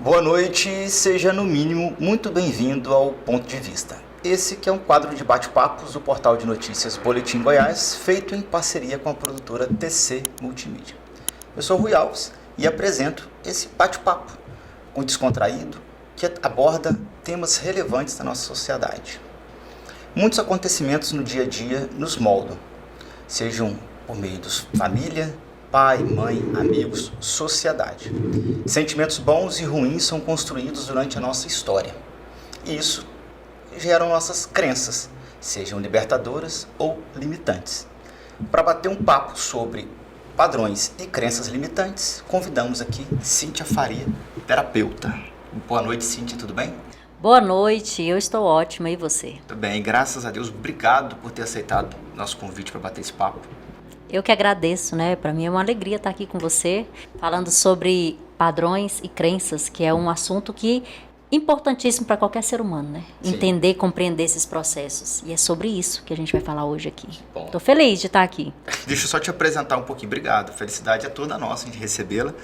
Boa noite, seja no mínimo muito bem-vindo ao Ponto de Vista. Esse que é um quadro de bate-papos do portal de notícias Boletim Goiás, feito em parceria com a produtora TC Multimídia. Eu sou Rui Alves e apresento esse bate-papo, descontraído, que aborda temas relevantes da nossa sociedade. Muitos acontecimentos no dia a dia nos moldam, sejam por meio de família, pai, mãe, amigos, sociedade. Sentimentos bons e ruins são construídos durante a nossa história. E isso geram nossas crenças, sejam libertadoras ou limitantes. Para bater um papo sobre padrões e crenças limitantes, convidamos aqui Cíntia Faria, terapeuta. Boa noite, Cíntia, tudo bem? Boa noite, eu estou ótima, e você? Tudo bem, graças a Deus. Obrigado por ter aceitado nosso convite para bater esse papo. Eu que agradeço, né? Para mim é uma alegria estar aqui com você, falando sobre padrões e crenças, que é um assunto que é importantíssimo para qualquer ser humano, né? Sim. Entender, compreender esses processos. E é sobre isso que a gente vai falar hoje aqui. Bom. Tô feliz de estar aqui. Deixa eu só te apresentar um pouquinho. Obrigado. A felicidade é toda nossa de recebê-la.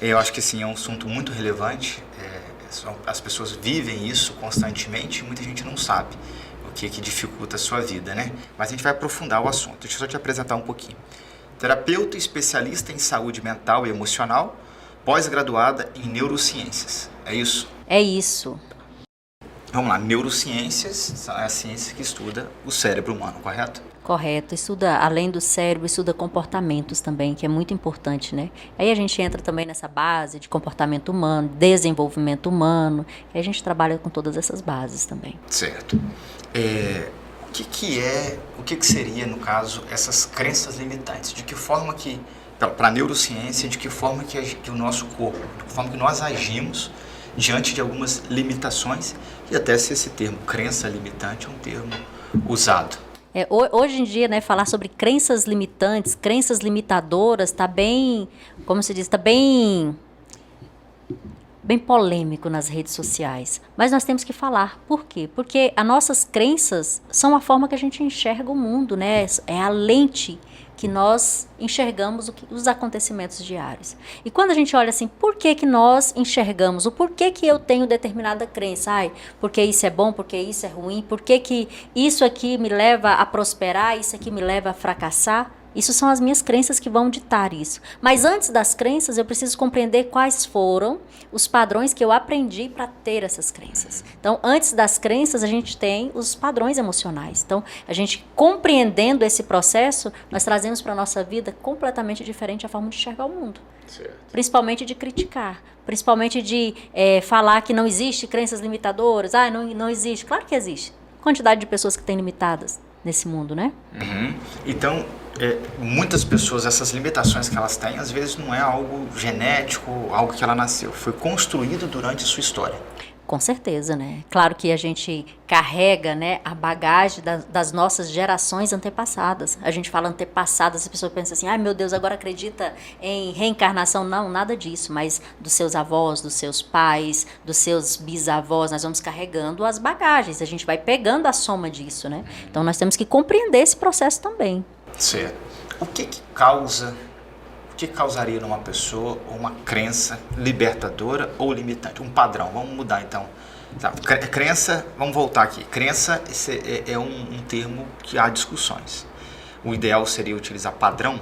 Eu acho que sim, é um assunto muito relevante. As pessoas vivem isso constantemente e muita gente não sabe o que dificulta a sua vida, né? Mas a gente vai aprofundar o assunto. Deixa eu só te apresentar um pouquinho. Terapeuta e especialista em saúde mental e emocional, pós-graduada em neurociências. É isso? É isso. Vamos lá, neurociências é a ciência que estuda o cérebro humano, correto? Correto. Estuda, além do cérebro, estuda comportamentos também, que é muito importante, né? Aí a gente entra também nessa base de comportamento humano, desenvolvimento humano, e a gente trabalha com todas essas bases também. Certo. O que seria, no caso, essas crenças limitantes? De que forma que, para a neurociência, de que forma que o nosso corpo, de que forma que nós agimos diante de algumas limitações, e até se esse termo crença limitante é um termo usado. Hoje em dia, né, falar sobre crenças limitantes, crenças limitadoras, está bem, como se diz, está bem polêmico nas redes sociais. Mas nós temos que falar. Por quê? Porque as nossas crenças são a forma que a gente enxerga o mundo, né? É a lente que nós enxergamos os acontecimentos diários. E quando a gente olha assim, por que nós enxergamos? O porquê que eu tenho determinada crença? Porque isso é bom, porque isso é ruim? Por que isso aqui me leva a prosperar, isso aqui me leva a fracassar? Isso são as minhas crenças que vão ditar isso. Mas antes das crenças, eu preciso compreender quais foram os padrões que eu aprendi para ter essas crenças. Então, antes das crenças, a gente tem os padrões emocionais. Então, a gente compreendendo esse processo, nós trazemos para a nossa vida completamente diferente a forma de enxergar o mundo. Certo. Principalmente de criticar, principalmente de falar que não existe crenças limitadoras. Não existe. Claro que existe. Quantidade de pessoas que têm limitadas nesse mundo, né? Uhum. Então, muitas pessoas, essas limitações que elas têm, às vezes não é algo genético, algo que ela nasceu, foi construído durante a sua história. Com certeza, né? Claro que a gente carrega, né, a bagagem das nossas gerações antepassadas. A gente fala antepassadas, a pessoa pensa assim, meu Deus, agora acredita em reencarnação. Não, nada disso, mas dos seus avós, dos seus pais, dos seus bisavós, nós vamos carregando as bagagens, a gente vai pegando a soma disso, né? Então nós temos que compreender esse processo também. Certo. O que causaria numa pessoa uma crença libertadora ou limitante? Um padrão, vamos mudar então. Crença, vamos voltar aqui. Crença é um termo que há discussões. O ideal seria utilizar padrão?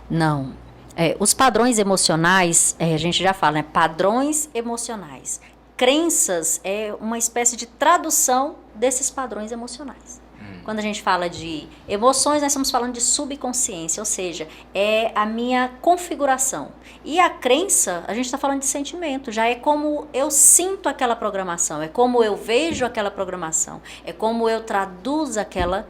Não. Os padrões emocionais, a gente já fala, né? Padrões emocionais. Crenças é uma espécie de tradução desses padrões emocionais. Quando a gente fala de emoções, nós estamos falando de subconsciência, ou seja, é a minha configuração. E a crença, a gente está falando de sentimento, já é como eu sinto aquela programação, é como eu vejo aquela programação, é como eu traduzo aquela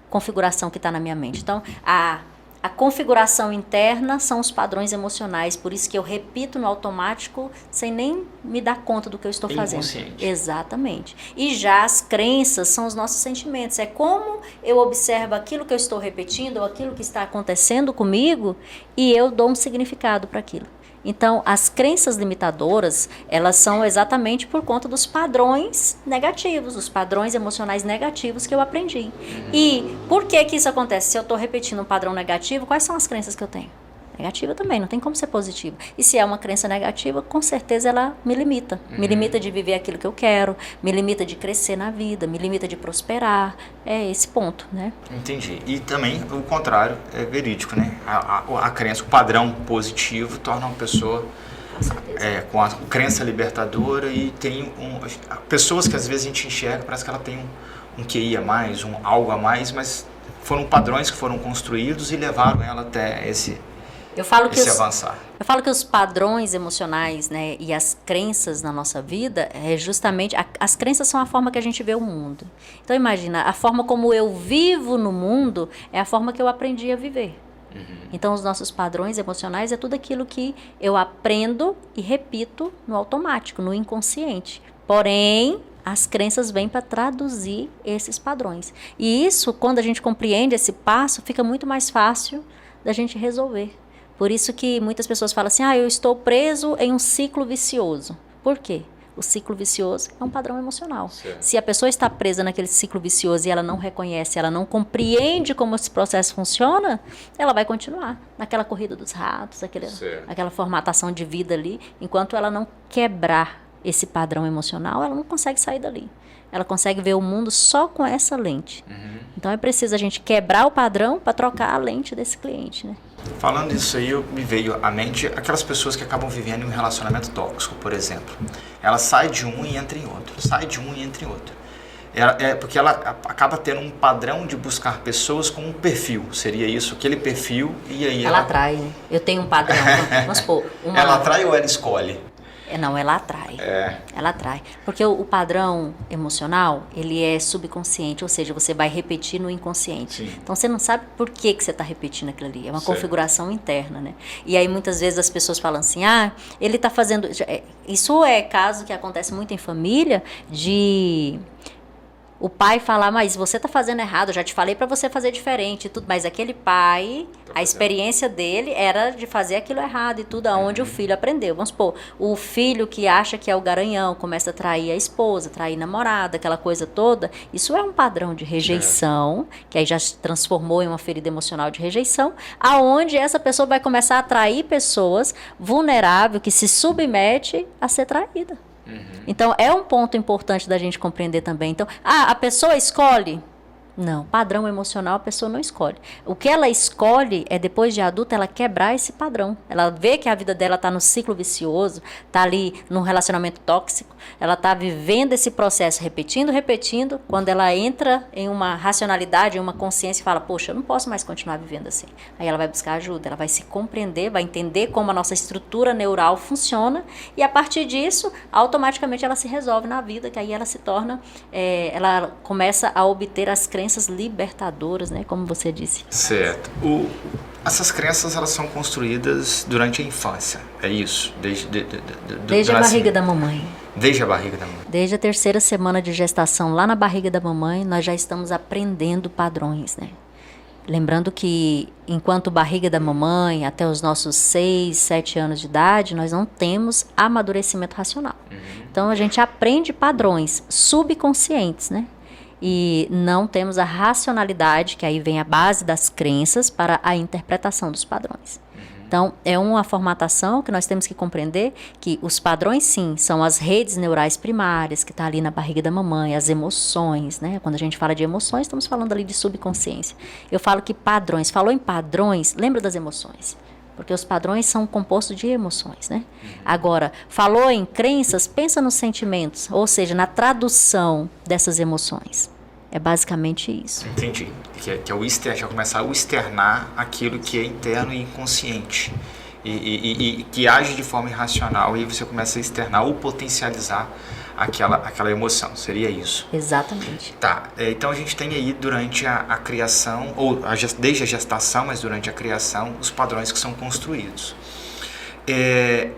configuração que está na minha mente. Então, a configuração interna são os padrões emocionais, por isso que eu repito no automático sem nem me dar conta do que eu estou fazendo. Inconsciente. Exatamente. E já as crenças são os nossos sentimentos. É como eu observo aquilo que eu estou repetindo ou aquilo que está acontecendo comigo e eu dou um significado para aquilo. Então, as crenças limitadoras, elas são exatamente por conta dos padrões negativos, os padrões emocionais negativos que eu aprendi. E por que isso acontece? Se eu estou repetindo um padrão negativo, quais são as crenças que eu tenho? negativa também, não tem como ser positiva. E se é uma crença negativa, com certeza ela me limita. Me limita de viver aquilo que eu quero, me limita de crescer na vida, me limita de prosperar. É esse ponto, né? Entendi. E também o contrário é verídico, né? A crença, o padrão positivo torna uma pessoa com a crença libertadora e tem pessoas que às vezes a gente enxerga, parece que ela tem um QI a mais, algo a mais, mas foram padrões que foram construídos e levaram ela até esse avançar. Eu falo que os padrões emocionais, né, e as crenças na nossa vida, justamente, as crenças são a forma que a gente vê o mundo. Então imagina, a forma como eu vivo no mundo é a forma que eu aprendi a viver. Então os nossos padrões emocionais é tudo aquilo que eu aprendo e repito no automático, no inconsciente. Porém, as crenças vêm para traduzir esses padrões. E isso, quando a gente compreende esse passo, fica muito mais fácil da gente resolver. Por isso que muitas pessoas falam assim, eu estou preso em um ciclo vicioso. Por quê? O ciclo vicioso é um padrão emocional. Certo. Se a pessoa está presa naquele ciclo vicioso e ela não reconhece, ela não compreende como esse processo funciona, ela vai continuar naquela corrida dos ratos, aquela formatação de vida ali, enquanto ela não quebrar esse padrão emocional, ela não consegue sair dali. Ela consegue ver o mundo só com essa lente. Então é preciso a gente quebrar o padrão para trocar a lente desse cliente, né? Falando isso aí, me veio à mente aquelas pessoas que acabam vivendo em um relacionamento tóxico, por exemplo. Ela sai de um e entra em outro, sai de um e entra em outro. Porque ela acaba tendo um padrão de buscar pessoas com um perfil, seria isso, aquele perfil, e aí ela atrai, né? Eu tenho um padrão, vamos supor... Ela atrai ou ela escolhe? Não, ela atrai. Ela atrai. Porque o padrão emocional, ele é subconsciente, ou seja, você vai repetir no inconsciente. Sim. Então, você não sabe por que você está repetindo aquilo ali. É uma configuração interna, né? E aí, muitas vezes, as pessoas falam assim, ele está fazendo... Isso é caso que acontece muito em família, de... O pai falar, mas você está fazendo errado, eu já te falei para você fazer diferente e tudo. Mas aquele pai, a experiência dele era de fazer aquilo errado e tudo, aonde o filho aprendeu. Vamos supor, o filho que acha que é o garanhão, começa a trair a esposa, trair a namorada, aquela coisa toda. Isso é um padrão de rejeição, que aí já se transformou em uma ferida emocional de rejeição, aonde essa pessoa vai começar a atrair pessoas vulneráveis, que se submete a ser traída. Então, é um ponto importante da gente compreender também. Então, a pessoa escolhe? Não, padrão emocional a pessoa não escolhe. O que ela escolhe é, depois de adulta, ela quebrar esse padrão. Ela vê que a vida dela está no ciclo vicioso, está ali num relacionamento tóxico, ela está vivendo esse processo repetindo. Quando ela entra em uma racionalidade, em uma consciência e fala, poxa, eu não posso mais continuar vivendo assim. Aí ela vai buscar ajuda, ela vai se compreender, vai entender como a nossa estrutura neural funciona e a partir disso, automaticamente ela se resolve na vida, que aí ela se torna, ela começa a obter as crenças libertadoras, né, como você disse. Certo. Essas crenças, elas são construídas durante a infância, é isso? Desde a barriga da mamãe. Desde a barriga da mamãe. Desde a 3ª semana de gestação, lá na barriga da mamãe, nós já estamos aprendendo padrões, né? Lembrando que, enquanto barriga da mamãe, até os nossos 6, 7 anos de idade, nós não temos amadurecimento racional. Então, a gente aprende padrões subconscientes, né? E não temos a racionalidade, que aí vem a base das crenças, para a interpretação dos padrões. Então, é uma formatação que nós temos que compreender que os padrões, sim, são as redes neurais primárias, que está ali na barriga da mamãe, as emoções, né? Quando a gente fala de emoções, estamos falando ali de subconsciência. Eu falo que padrões, falou em padrões, lembra das emoções. Porque os padrões são compostos de emoções, né? Agora, falou em crenças, pensa nos sentimentos, ou seja, na tradução dessas emoções. É basicamente isso. Entendi. Que é o já começar a externar aquilo que é interno e inconsciente. E que age de forma irracional e você começa a externar ou potencializar aquela emoção. Seria isso? Exatamente. Tá. Então a gente tem aí durante a criação, ou desde a gestação, mas durante a criação, os padrões que são construídos.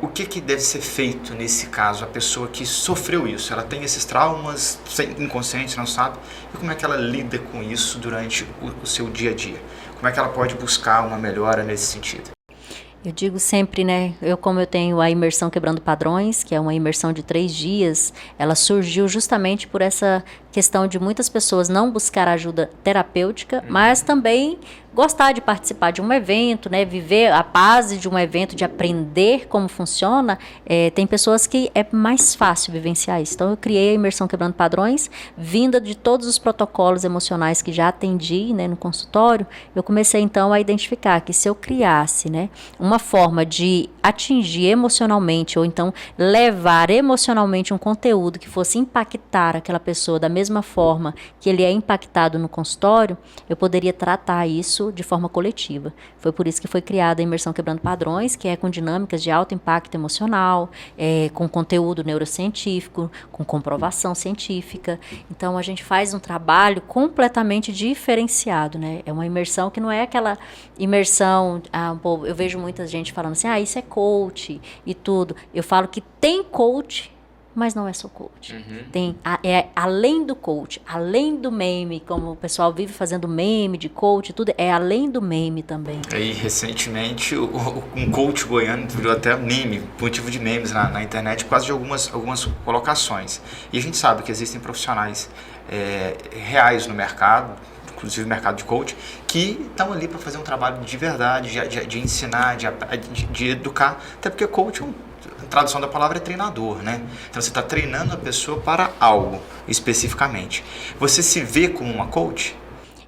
O que deve ser feito nesse caso? A pessoa que sofreu isso, ela tem esses traumas inconscientes, não sabe? E como é que ela lida com isso durante o seu dia a dia? Como é que ela pode buscar uma melhora nesse sentido? Eu digo sempre, né, como eu tenho a imersão Quebrando Padrões, que é uma imersão de 3 dias, ela surgiu justamente por essa questão de muitas pessoas não buscar ajuda terapêutica, mas também gostar de participar de um evento, né, viver a base de um evento, de aprender como funciona. Tem pessoas que é mais fácil vivenciar isso. Então eu criei a Imersão Quebrando Padrões, vinda de todos os protocolos emocionais que já atendi, né, no consultório. Eu comecei então a identificar que se eu criasse, né, uma forma de atingir emocionalmente ou então levar emocionalmente um conteúdo que fosse impactar aquela pessoa da mesma forma que ele é impactado no consultório, eu poderia tratar isso de forma coletiva. Foi por isso que foi criada a Imersão Quebrando Padrões, que é com dinâmicas de alto impacto emocional, com conteúdo neurocientífico, com comprovação científica. Então a gente faz um trabalho completamente diferenciado, né? É uma imersão que não é aquela imersão, eu vejo muita gente falando assim, isso é coach e tudo. Eu falo que tem coach, mas não é só coach. É além do coach, além do meme, como o pessoal vive fazendo meme de coach, tudo é além do meme também. E recentemente um coach goiano virou até meme, motivo de memes na internet, quase de algumas colocações. E a gente sabe que existem profissionais reais no mercado, inclusive o mercado de coach, que estão ali para fazer um trabalho de verdade, de ensinar, de educar, até porque coach a tradução da palavra é treinador, né? Então você está treinando a pessoa para algo especificamente. Você se vê como uma coach?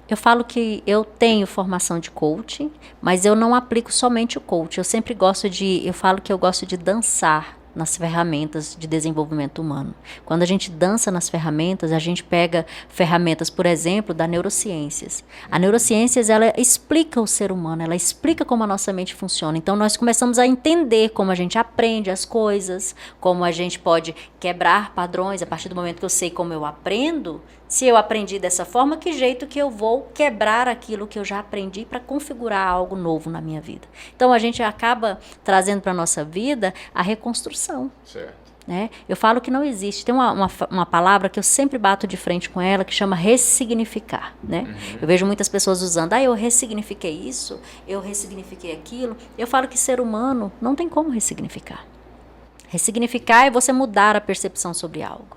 Eu falo que eu tenho formação de coach, mas eu não aplico somente o coach. Eu falo que eu gosto de dançar nas ferramentas de desenvolvimento humano. Quando a gente dança nas ferramentas, a gente pega ferramentas, por exemplo, da neurociências. A neurociências, ela explica o ser humano, ela explica como a nossa mente funciona. Então, nós começamos a entender como a gente aprende as coisas, como a gente pode quebrar padrões. A partir do momento que eu sei como eu aprendo, se eu aprendi dessa forma, que jeito que eu vou quebrar aquilo que eu já aprendi para configurar algo novo na minha vida. Então, a gente acaba trazendo para a nossa vida a reconstrução. Certo. Né? Eu falo que não existe. Tem uma palavra que eu sempre bato de frente com ela, que chama ressignificar. Né? Eu vejo muitas pessoas usando, eu ressignifiquei isso, eu ressignifiquei aquilo. Eu falo que ser humano não tem como ressignificar. Ressignificar é você mudar a percepção sobre algo.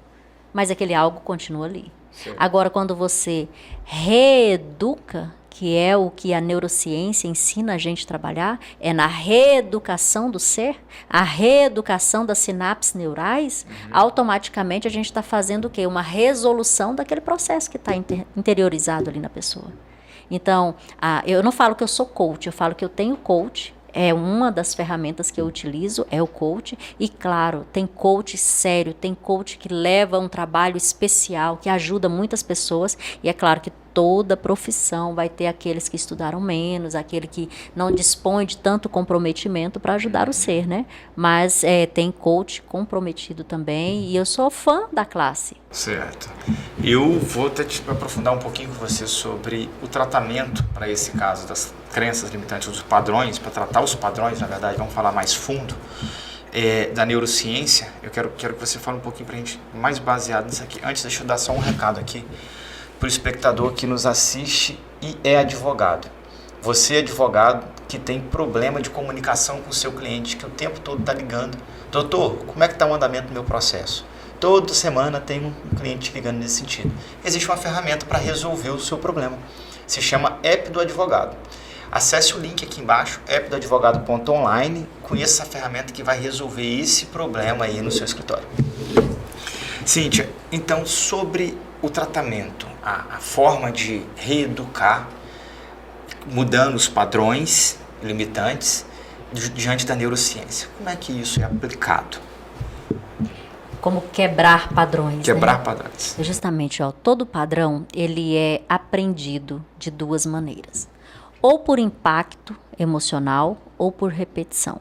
Mas aquele algo continua ali. Sim. Agora, quando você reeduca, que é o que a neurociência ensina a gente a trabalhar, é na reeducação do ser, a reeducação das sinapses neurais, automaticamente a gente está fazendo o quê? Uma resolução daquele processo que está interiorizado ali na pessoa. Então, eu não falo que eu sou coach, eu falo que eu tenho coach. É uma das ferramentas que eu utilizo, é o coach. E claro, tem coach sério, tem coach que leva um trabalho especial, que ajuda muitas pessoas. E é claro que toda profissão vai ter aqueles que estudaram menos, aquele que não dispõe de tanto comprometimento para ajudar o ser, né? Mas tem coach comprometido também, e eu sou fã da classe. Certo. Eu vou até aprofundar um pouquinho com você sobre o tratamento para esse caso das crenças limitantes, dos padrões, para tratar os padrões, na verdade, vamos falar mais fundo, da neurociência. Eu quero que você fale um pouquinho para a gente mais baseado nisso aqui. Antes, deixa eu dar só um recado aqui para o espectador que nos assiste e é advogado. Você, advogado, que tem problema de comunicação com o seu cliente, que o tempo todo está ligando. Doutor, como é que está o andamento do meu processo? Toda semana tem um cliente ligando nesse sentido. Existe uma ferramenta para resolver o seu problema. Se chama App do Advogado. Acesse o link aqui embaixo, appdoadvogado.online, conheça essa ferramenta que vai resolver esse problema aí no seu escritório. Cíntia, então sobre o tratamento, a forma de reeducar, mudando os padrões limitantes diante da neurociência. Como é que isso é aplicado? Como quebrar padrões. Quebrar padrões. Justamente, todo padrão, ele é aprendido de duas maneiras. Ou por impacto emocional ou por repetição.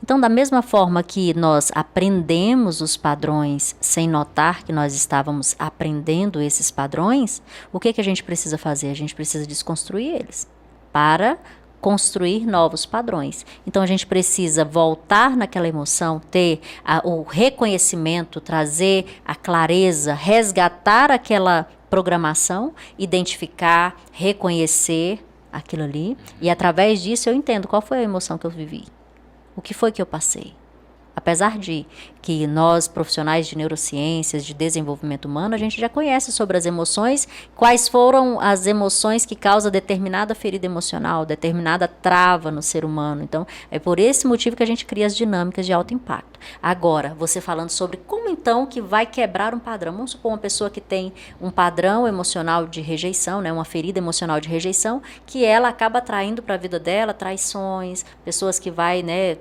Então, da mesma forma que nós aprendemos os padrões sem notar que nós estávamos aprendendo esses padrões, o que a gente precisa fazer? A gente precisa desconstruir eles para construir novos padrões. Então, a gente precisa voltar naquela emoção, ter o reconhecimento, trazer a clareza, resgatar aquela programação, identificar, reconhecer aquilo ali, e através disso eu entendo qual foi a emoção que eu vivi. O que foi que eu passei? A Apesar de que nós, profissionais de neurociências, de desenvolvimento humano, a gente já conhece sobre as emoções, quais foram as emoções que causam determinada ferida emocional, determinada trava no ser humano. Então, é por esse motivo que a gente cria as dinâmicas de alto impacto. Agora, você falando sobre como então que vai quebrar um padrão. Vamos supor uma pessoa que tem um padrão emocional de rejeição, né, uma ferida emocional de rejeição, que ela acaba atraindo para a vida dela traições, pessoas que vai, né,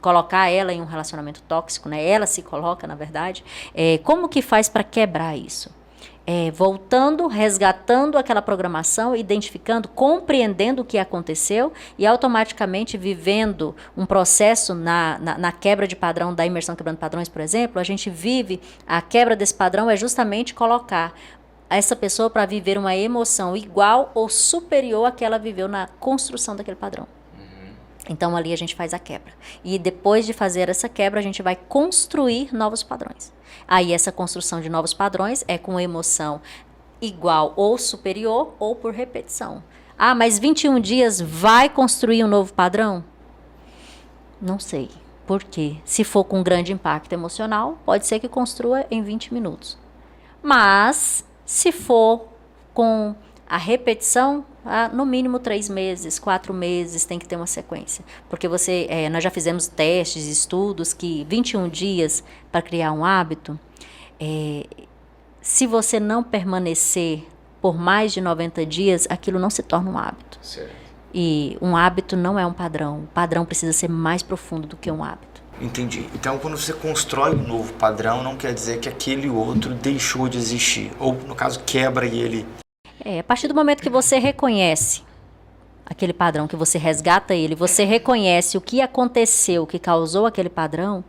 colocar ela em um relacionamento tóxico, né? Ela se coloca, na verdade. Como que faz para quebrar isso? Voltando, resgatando aquela programação, identificando, compreendendo o que aconteceu e automaticamente vivendo um processo na quebra de padrão, da imersão quebrando padrões, por exemplo, a gente vive, a quebra desse padrão é justamente colocar essa pessoa para viver uma emoção igual ou superior à que ela viveu na construção daquele padrão. Então, ali a gente faz a quebra. E depois de fazer essa quebra, a gente vai construir novos padrões. Aí, essa construção de novos padrões é com emoção igual ou superior ou por repetição. Ah, mas 21 dias vai construir um novo padrão? Não sei. Por quê? Se for com grande impacto emocional, pode ser que construa em 20 minutos. Mas, se for com a repetição, no mínimo 3 meses, 4 meses, tem que ter uma sequência. Porque nós já fizemos testes, estudos, que 21 dias para criar um hábito, se você não permanecer por mais de 90 dias, aquilo não se torna um hábito. Certo. E um hábito não é um padrão. O padrão precisa ser mais profundo do que um hábito. Entendi. Então, quando você constrói um novo padrão, não quer dizer que aquele outro deixou de existir. Ou, no caso, quebra e ele... A partir do momento que você reconhece aquele padrão, que você resgata ele, você reconhece o que aconteceu, que causou aquele padrão,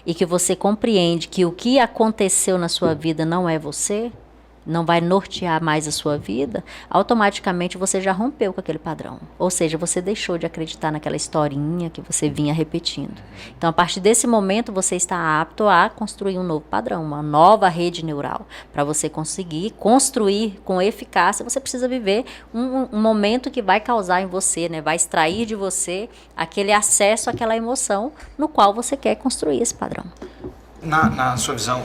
e que você compreende que o que aconteceu na sua vida não é você, não vai nortear mais a sua vida, automaticamente você já rompeu com aquele padrão. Ou seja, você deixou de acreditar naquela historinha que você vinha repetindo. Então, a partir desse momento, você está apto a construir um novo padrão, uma nova rede neural. Para você conseguir construir com eficácia, você precisa viver um momento que vai causar em você, né? Vai extrair de você aquele acesso àquela emoção no qual você quer construir esse padrão. Na sua visão,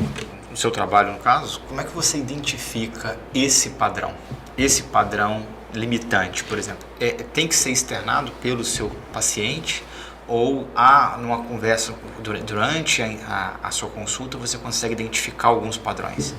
no seu trabalho, no caso, como é que você identifica esse padrão? Esse padrão limitante, por exemplo, tem que ser externado pelo seu paciente ou numa conversa durante a sua consulta você consegue identificar alguns padrões?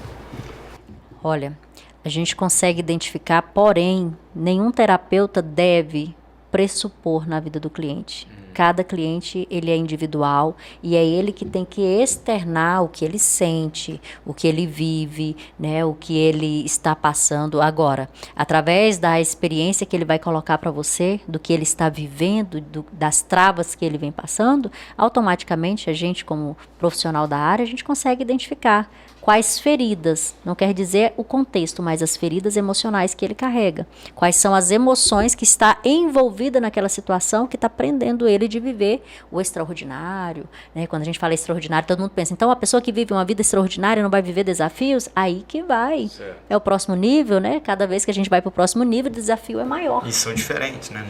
Olha, a gente consegue identificar, porém, nenhum terapeuta deve pressupor na vida do cliente. Cada cliente, ele é individual e é ele que tem que externar o que ele sente, o que ele vive, né, o que ele está passando agora. Através da experiência que ele vai colocar para você, do que ele está vivendo, das travas que ele vem passando, automaticamente a gente, como profissional da área, a gente consegue identificar quais feridas, não quer dizer o contexto, mas as feridas emocionais que ele carrega. Quais são as emoções que está envolvida naquela situação que está prendendo ele de viver o extraordinário, né? Quando a gente fala extraordinário, todo mundo pensa, então a pessoa que vive uma vida extraordinária não vai viver desafios? Aí que vai. Certo. É o próximo nível, né? Cada vez que a gente vai para o próximo nível, o desafio é maior. E são diferentes, né?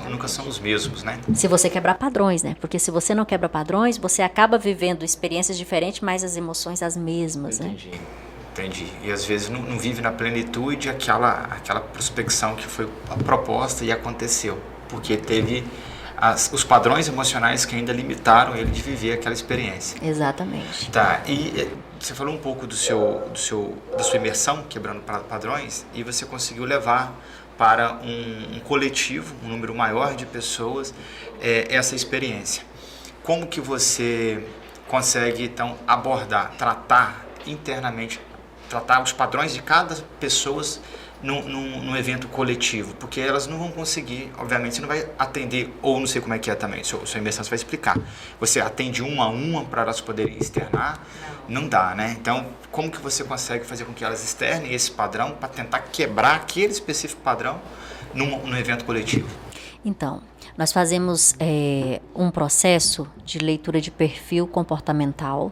Nunca são os mesmos, né? Se você quebrar padrões, né? Porque se você não quebra padrões, você acaba vivendo experiências diferentes, mas as emoções as mesmas, entendi, né? Entendi. E às vezes não vive na plenitude aquela prospecção que foi proposta e aconteceu, porque teve os padrões emocionais que ainda limitaram ele de viver aquela experiência. Exatamente. Tá, e você falou um pouco da sua imersão, quebrando padrões, e você conseguiu levar para um coletivo, um número maior de pessoas, essa experiência. Como que você consegue, então, tratar internamente, tratar os padrões de cada pessoa num evento coletivo? Porque elas não vão conseguir, obviamente, você não vai atender, ou não sei como é que é também, sua imersão você vai explicar. Você atende uma a uma para elas poderem externar? Não dá, né? Então, como que você consegue fazer com que elas externem esse padrão para tentar quebrar aquele específico padrão num evento coletivo? Então, nós fazemos um processo de leitura de perfil comportamental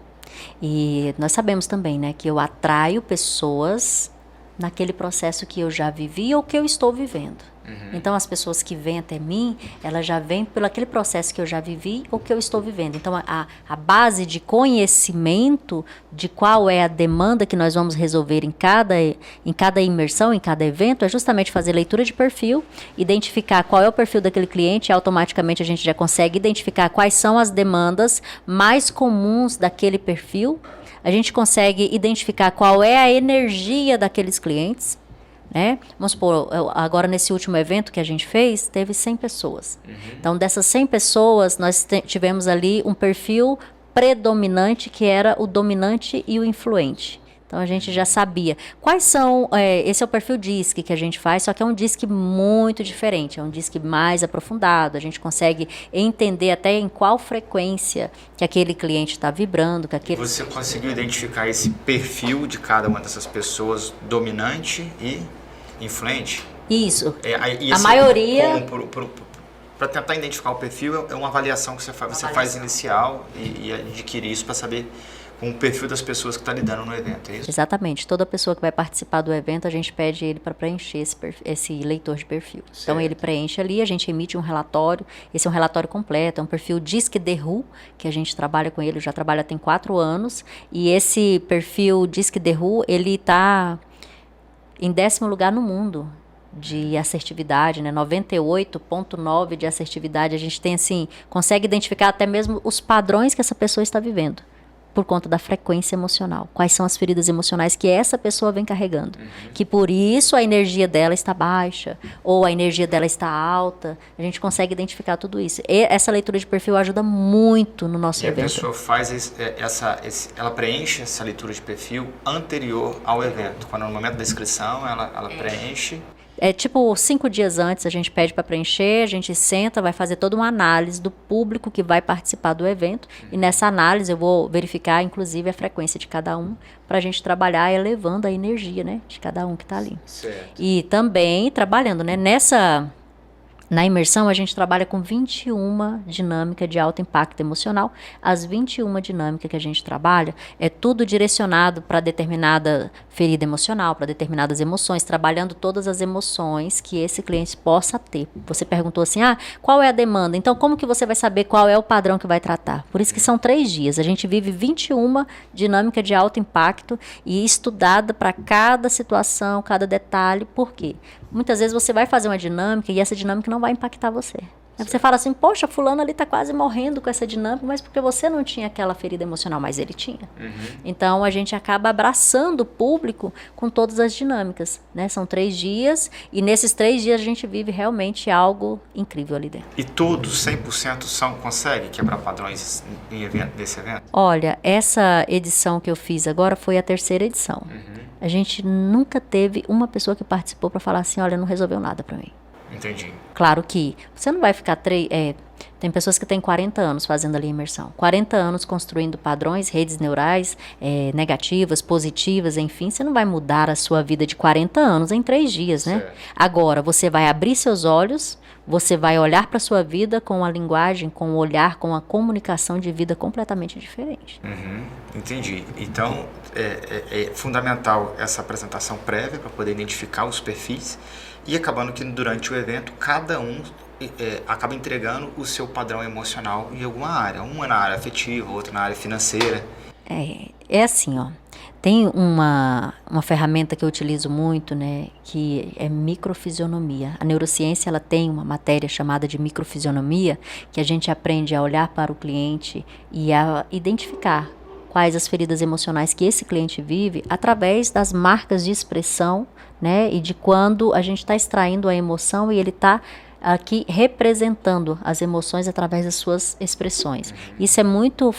e nós sabemos também, né, que eu atraio pessoas naquele processo que eu já vivi ou que eu estou vivendo. Então, as pessoas que vêm até mim, elas já vêm pelo aquele processo que eu já vivi ou que eu estou vivendo. Então, a base de conhecimento de qual é a demanda que nós vamos resolver em cada imersão, em cada evento, é justamente fazer leitura de perfil, identificar qual é o perfil daquele cliente, e automaticamente a gente já consegue identificar quais são as demandas mais comuns daquele perfil. A gente consegue identificar qual é a energia daqueles clientes, né? Vamos supor, agora nesse último evento que a gente fez, teve 100 pessoas. Então, dessas 100 pessoas, nós tivemos ali um perfil predominante, que era o dominante e o influente. Então, a gente já sabia. Quais são... esse é o perfil DISC que a gente faz, só que é um DISC muito diferente. É um DISC mais aprofundado. A gente consegue entender até em qual frequência que aquele cliente está vibrando. Você conseguiu identificar esse perfil de cada uma dessas pessoas, dominante e influente? Isso. A maioria... Para tentar identificar o perfil, é uma avaliação que você faz inicial e adquire isso para saber com o perfil das pessoas que estão lidando no evento, é isso? Exatamente. Toda pessoa que vai participar do evento, a gente pede ele para preencher esse leitor de perfil. Certo. Então, ele preenche ali, a gente emite um relatório. Esse é um relatório completo, é um perfil DISC-DERU, que a gente trabalha com ele, já trabalha tem 4 anos. E esse perfil DISC-DERU, ele está em 10º lugar no mundo de assertividade, né? 98,9 de assertividade. A gente tem, assim, consegue identificar até mesmo os padrões que essa pessoa está vivendo, por conta da frequência emocional. Quais são as feridas emocionais que essa pessoa vem carregando. Que por isso a energia dela está baixa, ou a energia dela está alta. A gente consegue identificar tudo isso. E essa leitura de perfil ajuda muito no nosso evento. E a pessoa faz ela preenche essa leitura de perfil anterior ao evento. Quando no momento da inscrição, ela preenche... É tipo 5 dias antes a gente pede para preencher, a gente senta, vai fazer toda uma análise do público que vai participar do evento. E nessa análise eu vou verificar, inclusive, a frequência de cada um, para a gente trabalhar elevando a energia, né, de cada um que está ali. Certo. E também trabalhando, né, na imersão, a gente trabalha com 21 dinâmicas de alto impacto emocional. As 21 dinâmicas que a gente trabalha, é tudo direcionado para determinada ferida emocional, para determinadas emoções, trabalhando todas as emoções que esse cliente possa ter. Você perguntou assim, qual é a demanda? Então, como que você vai saber qual é o padrão que vai tratar? Por isso que são 3 dias. A gente vive 21 dinâmicas de alto impacto e estudada para cada situação, cada detalhe. Por quê? Muitas vezes você vai fazer uma dinâmica e essa dinâmica não vai impactar você. Aí você fala assim, poxa, fulano ali está quase morrendo com essa dinâmica, mas porque você não tinha aquela ferida emocional, mas ele tinha. Então, a gente acaba abraçando o público com todas as dinâmicas, né? São 3 dias e nesses 3 dias a gente vive realmente algo incrível ali dentro. E todos, 100% consegue quebrar padrões desse evento? Olha, essa edição que eu fiz agora foi a 3ª edição. A gente nunca teve uma pessoa que participou para falar assim, olha, não resolveu nada para mim. Entendi. Claro que você não vai ficar... tem pessoas que têm 40 anos fazendo ali imersão. 40 anos construindo padrões, redes neurais negativas, positivas, enfim. Você não vai mudar a sua vida de 40 anos em 3 dias, né? Certo. Agora, você vai abrir seus olhos, você vai olhar para a sua vida com a linguagem, com o olhar, com a comunicação de vida completamente diferente. Entendi. Então, é fundamental essa apresentação prévia para poder identificar os perfis e acabando que durante o evento, cada um acaba entregando o seu padrão emocional em alguma área. Uma na área afetiva, outra na área financeira. É assim, ó. Tem uma ferramenta que eu utilizo muito, né, que é microfisionomia. A neurociência, ela tem uma matéria chamada de microfisionomia, que a gente aprende a olhar para o cliente e a identificar quais as feridas emocionais que esse cliente vive através das marcas de expressão, né, e de quando a gente está extraindo a emoção e ele está aqui representando as emoções através das suas expressões. Isso é muito...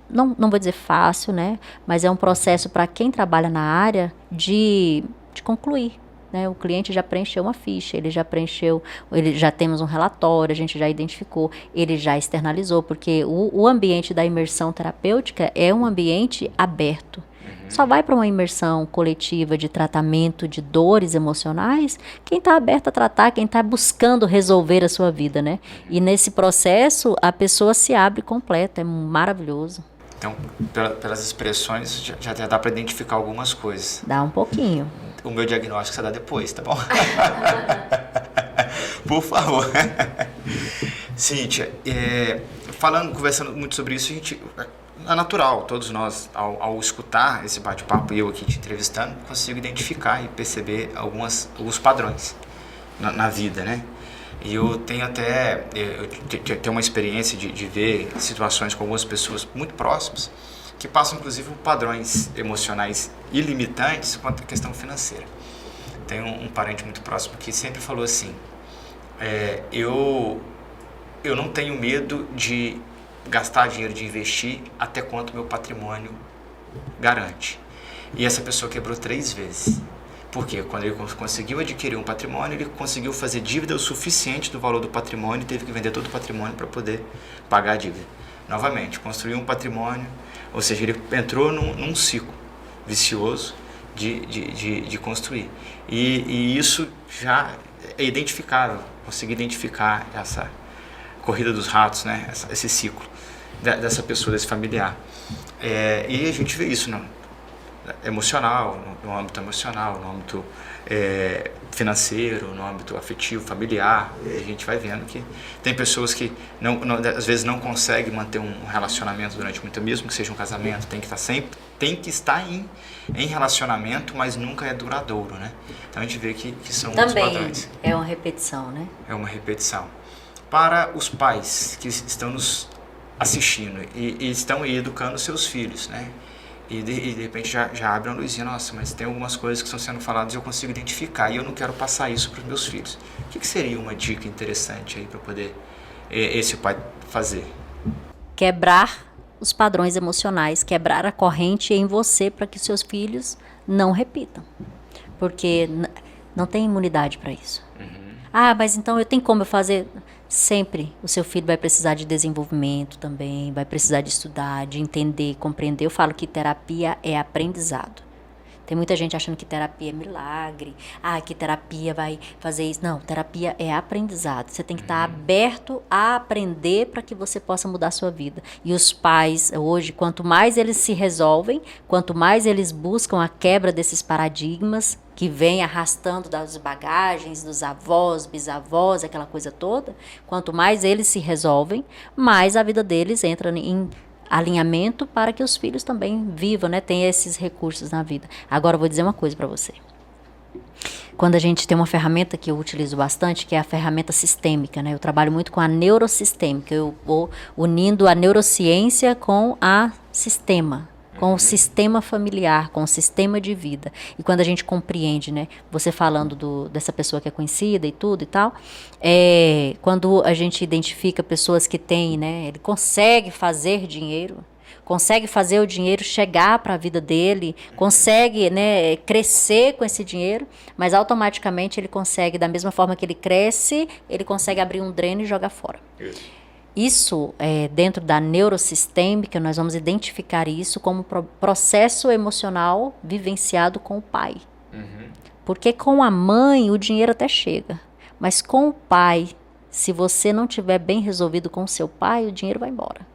Não vou dizer fácil, né? Mas é um processo para quem trabalha na área de concluir. Né? O cliente já preencheu uma ficha, ele já temos um relatório, a gente já identificou, ele já externalizou, porque o ambiente da imersão terapêutica é um ambiente aberto. Só vai para uma imersão coletiva de tratamento de dores emocionais quem está aberto a tratar, quem está buscando resolver a sua vida, né? E nesse processo a pessoa se abre completa, é maravilhoso. Então, pelas expressões, já dá para identificar algumas coisas. Dá um pouquinho. O meu diagnóstico você dá depois, tá bom? Por favor. Cíntia, conversando muito sobre isso, é natural, todos nós, ao escutar esse bate-papo e eu aqui te entrevistando, consigo identificar e perceber alguns padrões na vida, né? E eu tenho tenho uma experiência de ver situações com algumas pessoas muito próximas que passam, inclusive, por padrões emocionais ilimitantes quanto à questão financeira. Tenho um parente muito próximo que sempre falou assim, eu não tenho medo de gastar dinheiro, de investir até quanto meu patrimônio garante. E essa pessoa quebrou 3 vezes. Porque quando ele conseguiu adquirir um patrimônio, ele conseguiu fazer dívida o suficiente do valor do patrimônio e teve que vender todo o patrimônio para poder pagar a dívida. Novamente, construiu um patrimônio, ou seja, ele entrou num ciclo vicioso de construir. E isso já é identificável, consegui identificar essa corrida dos ratos, né? Esse ciclo dessa pessoa, desse familiar. E a gente vê isso emocional, no âmbito emocional, no âmbito financeiro, no âmbito afetivo, familiar. A gente vai vendo que tem pessoas que às vezes não conseguem manter um relacionamento durante muito tempo, mesmo que seja um casamento, tem que estar em relacionamento, mas nunca é duradouro, né? Então a gente vê que são outros padrões. Também é uma repetição, né? É uma repetição. Para os pais que estão nos assistindo e estão aí educando seus filhos, né? E de repente já abre uma luzinha, nossa, mas tem algumas coisas que estão sendo faladas e eu consigo identificar e eu não quero passar isso para os meus filhos. O que seria uma dica interessante aí para poder esse pai fazer? Quebrar os padrões emocionais, quebrar a corrente em você para que seus filhos não repitam. Porque não tem imunidade para isso. Mas então eu tenho como eu fazer? Sempre o seu filho vai precisar de desenvolvimento também, vai precisar de estudar, de entender, compreender. Eu falo que terapia é aprendizado. Tem muita gente achando que terapia é milagre, que terapia vai fazer isso. Não, terapia é aprendizado. Você tem que estar aberto a aprender para que você possa mudar a sua vida. E os pais, hoje, quanto mais eles se resolvem, quanto mais eles buscam a quebra desses paradigmas que vem arrastando das bagagens dos avós, bisavós, aquela coisa toda, quanto mais eles se resolvem, mais a vida deles entra em alinhamento para que os filhos também vivam, né? Tem esses recursos na vida. Agora eu vou dizer uma coisa para você. Quando a gente tem uma ferramenta que eu utilizo bastante, que é a ferramenta sistêmica, né? Eu trabalho muito com a neurosistêmica, eu vou unindo a neurociência com a sistema, com o sistema familiar, com o sistema de vida. E quando a gente compreende, né? Você falando dessa pessoa que é conhecida e tudo e tal, quando a gente identifica pessoas que têm, né? Ele consegue fazer dinheiro, consegue fazer o dinheiro chegar para a vida dele, consegue, né, crescer com esse dinheiro, mas automaticamente ele consegue, da mesma forma que ele cresce, ele consegue abrir um dreno e jogar fora. Isso, dentro da neurosistêmica, nós vamos identificar isso como processo emocional vivenciado com o pai. Porque com a mãe o dinheiro até chega, mas com o pai, se você não tiver bem resolvido com o seu pai, o dinheiro vai embora.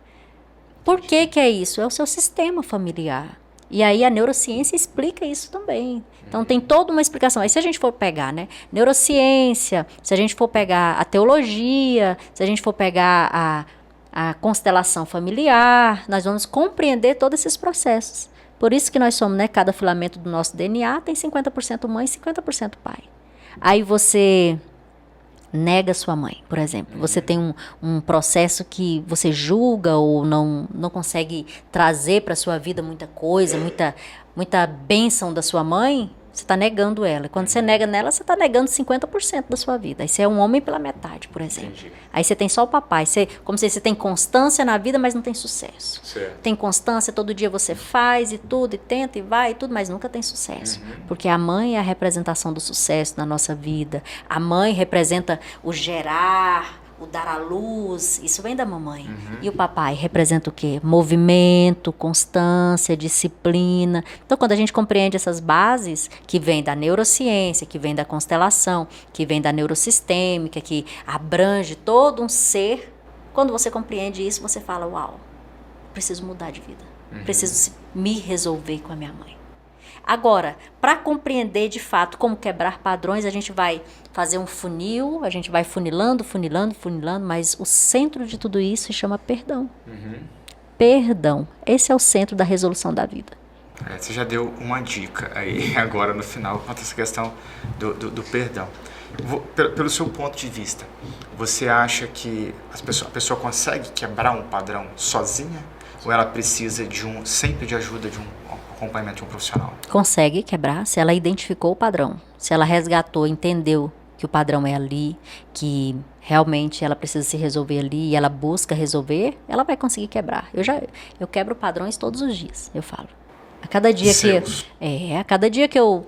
Por que é isso? É o seu sistema familiar. E aí a neurociência explica isso também. Então tem toda uma explicação. Aí se a gente for pegar, né, neurociência, se a gente for pegar a teologia, se a gente for pegar a constelação familiar, nós vamos compreender todos esses processos. Por isso que nós somos, né, cada filamento do nosso DNA tem 50% mãe e 50% pai. Aí você nega sua mãe, por exemplo. Você tem um processo que você julga ou não consegue trazer para a sua vida muita coisa, muita bênção da sua mãe, você está negando ela. Quando você nega nela, você está negando 50% da sua vida. Aí você é um homem pela metade, por exemplo. Entendi. Aí você tem só o papai. Como se você tem constância na vida, mas não tem sucesso. Certo. Tem constância, todo dia você faz e tudo, e tenta e vai e tudo, mas nunca tem sucesso. Porque a mãe é a representação do sucesso na nossa vida. A mãe representa o gerar, o dar à luz, isso vem da mamãe. E o papai representa o quê? Movimento, constância, disciplina. Então, quando a gente compreende essas bases, que vem da neurociência, que vem da constelação, que vem da neurosistêmica, que abrange todo um ser, quando você compreende isso, você fala, uau, preciso mudar de vida. Preciso me resolver com a minha mãe. Agora, para compreender de fato como quebrar padrões, a gente vai fazer um funil, a gente vai funilando, mas o centro de tudo isso se chama perdão. Perdão. Esse é o centro da resolução da vida. Você já deu uma dica aí agora no final quanto a essa questão do perdão. Pelo seu ponto de vista, você acha que a pessoa consegue quebrar um padrão sozinha? Ou ela precisa sempre de ajuda de um acompanhamento de um profissional? Consegue quebrar se ela identificou o padrão. Se ela resgatou, entendeu que o padrão é ali, que realmente ela precisa se resolver ali e ela busca resolver, ela vai conseguir quebrar. Eu quebro padrões todos os dias, eu falo. A cada dia que eu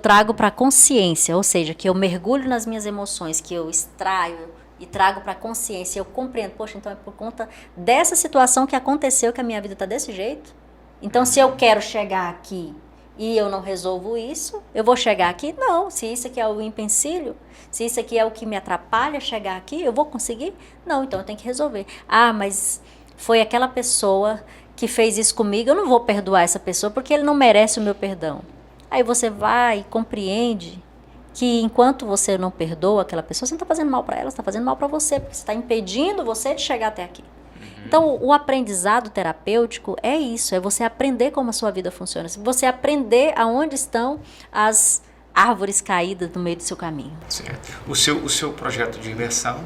trago para a consciência, ou seja, que eu mergulho nas minhas emoções, que eu extraio e trago para a consciência, eu compreendo, poxa, então é por conta dessa situação que aconteceu que a minha vida está desse jeito. Então, se eu quero chegar aqui e eu não resolvo isso, eu vou chegar aqui? Não, se isso aqui é o empecilho, se isso aqui é o que me atrapalha chegar aqui, eu vou conseguir? Não, então eu tenho que resolver. Ah, mas foi aquela pessoa que fez isso comigo, eu não vou perdoar essa pessoa porque ele não merece o meu perdão. Aí você vai e compreende que enquanto você não perdoa aquela pessoa, você não está fazendo mal para ela, você está fazendo mal para você, porque você está impedindo você de chegar até aqui. Então, o aprendizado terapêutico é isso, é você aprender como a sua vida funciona, você aprender aonde estão as árvores caídas no meio do seu caminho. Certo. O seu projeto de imersão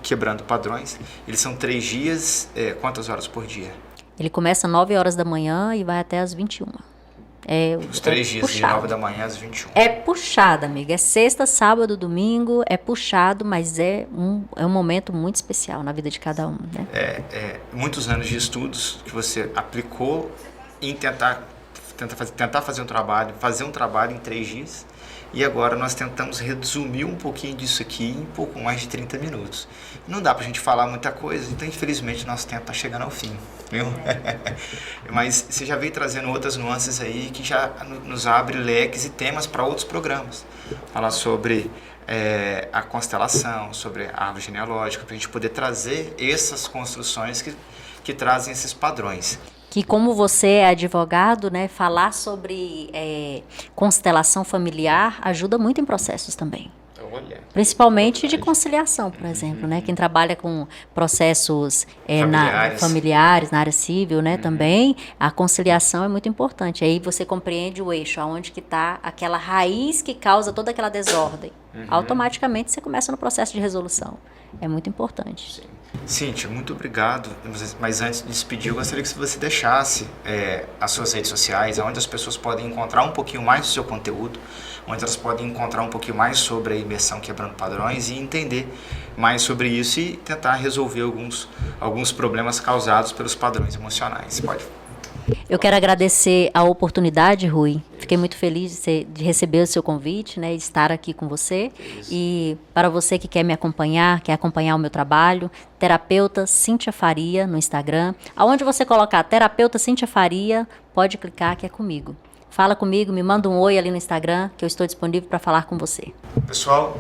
Quebrando Padrões, eles são 3 dias, quantas horas por dia? Ele começa às 9 horas da manhã e vai até às 21. Os 3 dias, puxado. De 9 da manhã às 21. É puxado, amiga. É sexta, sábado, domingo, é puxado, mas é um momento muito especial na vida de cada um, né? Muitos anos de estudos que você aplicou em tentar fazer um trabalho em 3 dias. E agora nós tentamos resumir um pouquinho disso aqui em pouco mais de 30 minutos. Não dá pra gente falar muita coisa, então infelizmente nosso tempo tá chegando ao fim, viu? Mas você já veio trazendo outras nuances aí que já nos abre leques e temas para outros programas. Falar sobre a constelação, sobre a árvore genealógica, para a gente poder trazer essas construções que trazem esses padrões. Que como você é advogado, né, falar sobre constelação familiar ajuda muito em processos também. Olha, principalmente de conciliação, por exemplo, né? Quem trabalha com processos familiares na área civil, né, também, a conciliação é muito importante. Aí você compreende o eixo, aonde que está aquela raiz que causa toda aquela desordem. Automaticamente você começa no processo de resolução. É muito importante. Sim. Cíntia, muito obrigado. Mas antes de despedir, eu gostaria que você deixasse as suas redes sociais, onde as pessoas podem encontrar um pouquinho mais do seu conteúdo, onde elas podem encontrar um pouquinho mais sobre a imersão Quebrando Padrões e entender mais sobre isso e tentar resolver alguns problemas causados pelos padrões emocionais. Pode. Eu quero agradecer a oportunidade, Rui. Fiquei muito feliz de receber o seu convite, né, de estar aqui com você. E para você que quer me acompanhar, quer acompanhar o meu trabalho, terapeuta Cíntia Faria no Instagram. Aonde você colocar terapeuta Cíntia Faria, pode clicar que é comigo. Fala comigo, me manda um oi ali no Instagram, que eu estou disponível para falar com você. Pessoal,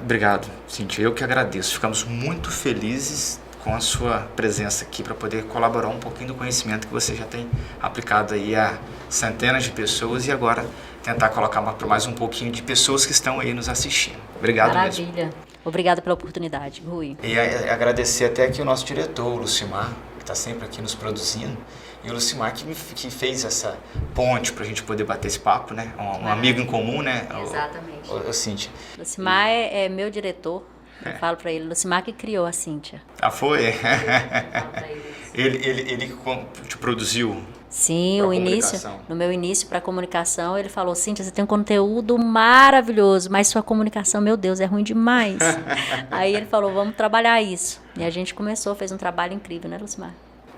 obrigado, Cíntia. Eu que agradeço. Ficamos muito felizes com a sua presença aqui para poder colaborar um pouquinho do conhecimento que você já tem aplicado aí a centenas de pessoas e agora tentar colocar para mais um pouquinho de pessoas que estão aí nos assistindo. Obrigado mesmo. Maravilha. Obrigada pela oportunidade, Rui. E agradecer até aqui o nosso diretor, o Lucimar, que está sempre aqui nos produzindo. E o Lucimar que fez essa ponte para a gente poder bater esse papo, né? Um amigo em comum, né? Exatamente. O Cíntia. Lucimar é meu diretor. Eu falo para ele, Lucimar que criou a Cíntia. Ah, foi? Ele te produziu? Sim, no meu início para comunicação, ele falou, Cíntia, você tem um conteúdo maravilhoso, mas sua comunicação, meu Deus, é ruim demais. Aí ele falou, vamos trabalhar isso. E a gente fez um trabalho incrível, né, Lucimar?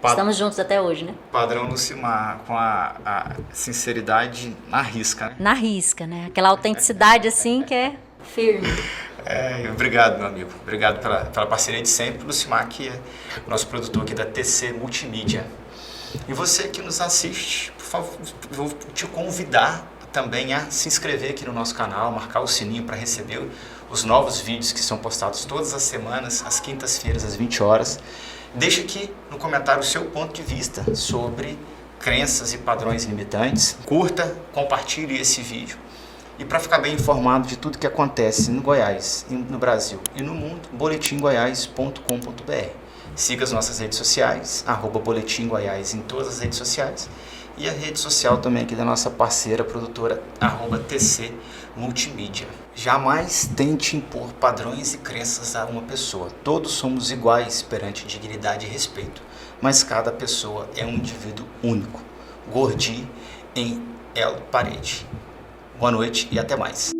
Estamos juntos até hoje, né? Padrão Lucimar, com a sinceridade na risca, né? Na risca, né? Aquela autenticidade assim que é firme. Obrigado, meu amigo. Obrigado pela parceria de sempre. Lucimar, que é o nosso produtor aqui da TC Multimídia. E você que nos assiste, por favor, vou te convidar também a se inscrever aqui no nosso canal, marcar o sininho para receber os novos vídeos que são postados todas as semanas, às quintas-feiras, às 20 horas. Deixa aqui no comentário o seu ponto de vista sobre crenças e padrões limitantes. Curta, compartilhe esse vídeo. E para ficar bem informado de tudo que acontece no Goiás, no Brasil e no mundo, boletimgoiás.com.br. Siga as nossas redes sociais, @Boletim Goiás em todas as redes sociais. E a rede social também aqui da nossa parceira produtora, @TC Multimídia. Jamais tente impor padrões e crenças a uma pessoa. Todos somos iguais perante dignidade e respeito, mas cada pessoa é um indivíduo único. Gordi em El Parede. Boa noite e até mais.